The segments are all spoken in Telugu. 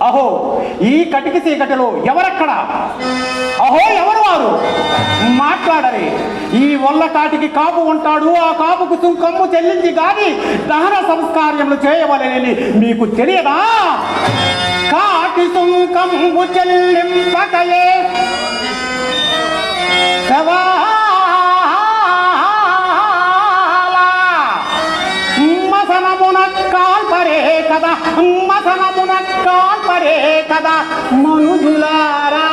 అహో, ఈ కటికి చీకటిలో ఎవరక్కడ? అహో, ఎవరు వారు? మాట్లాడరే. ఈ వల్ల కాటికి కాపు ఉంటాడు, ఆ కాపుకు సుంకమ్ము చెల్లించి గాని దహన సంస్కార్యములు చేయవలెనని మీకు తెలియదా? కాటి సుంకమ్ము చెల్లింపకయే మసనమున కాల్పరే కదా మనుజులారా.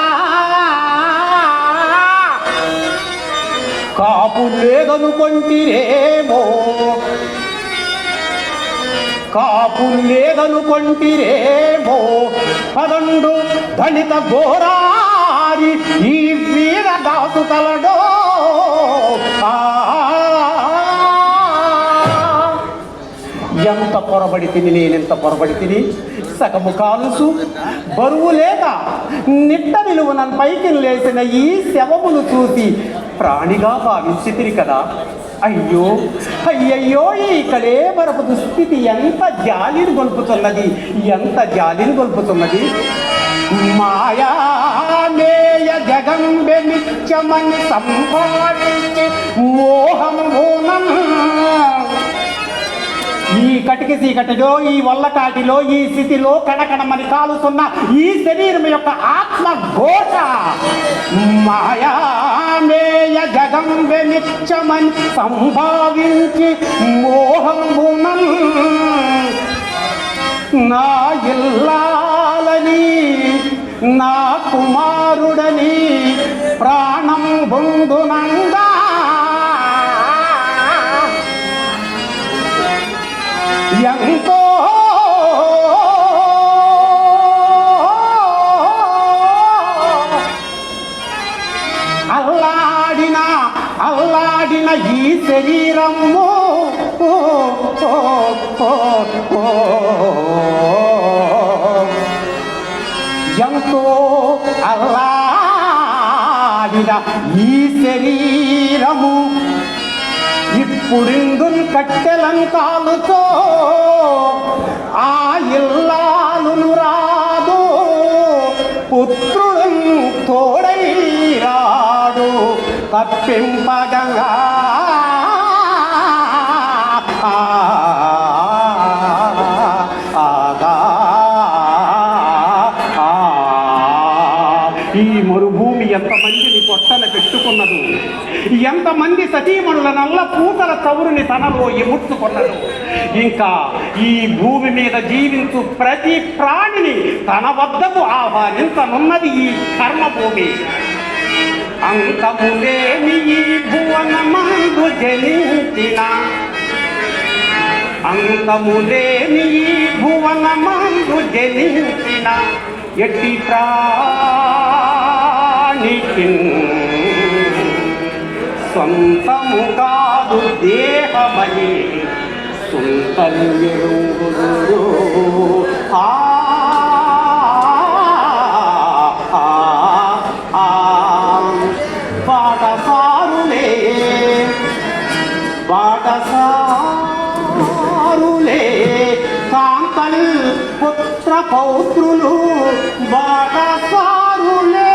కాపు లేదనుకొంటిరేమో, కాపు లేదనుకొంటిరేమో, పదండు దళిత ఘోరారి ఈ వీరదాసు కలడో. ఎంత పొరబడి తిని, నేనెంత పొరబడి తిని, సగము కాలుసు బరువు లేక నిట్ట నిలువున పైకి లేచిన ఈ శవమును చూసి ప్రాణిగా భావించితిరి కదా. అయ్యో అయ్యయ్యో, ఈ కళేబరపు దుస్థితి ఎంత జాలిని గొల్పుతున్నది, ఎంత జాలిని గొల్పుతున్నది. మాయామేయ జగంబె నిత్యమని సంపాదించి మోహం మోనం. ఈ కటికి చీకటిలో, ఈ వల్లకాటిలో, ఈ స్థితిలో కణకణమని కాలుతున్న ఈ శరీరం యొక్క ఆత్మ ఘోష. మాయామేయ జగంబె నిత్యమని సంభావించి మోహంబునం. నా ఇల్లాలని, నా కుమారుడని ప్రాణం బొందునంగా ఎంతో అల్లాడిన ఈ శరీరము ఎంతో అల్లాడిన ఈ శరీరము ఇప్పుడిందున్ కట్టెలంకాలుతో ఆ ఇల్లాలును రాదు, పుత్రుడు తోడై రాడు తప్పింపగంగా. ఈ మరుభూమి ఎంతమందిని పొట్టన పెట్టుకున్నదు, ఎంతమంది సతీమణుల నల్ల పూతల చవురుని తనలో ఎముట్టుకున్నదు. ఇంకా ఈ భూమి మీద జీవించు ప్రతి ప్రాణిని తన వద్దకు ఆహ్వానించనున్నది ఈ కర్మభూమి. అంతములేని ఈ భువనమందు జనించిన, అంతములేని ఈ భువనమందు జనించిన ఎట్టి ప్రాణికి సొంతము కాదు దేహమని సొంతలు ఎరుంగురు. బాటసారులే, బాటసారులే కాంతల్ పుత్ర పౌత్రులు బాటసారులే.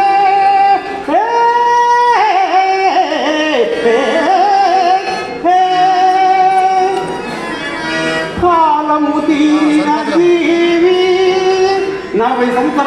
కాలము తీర జీవి 40 సంవత్సరాలు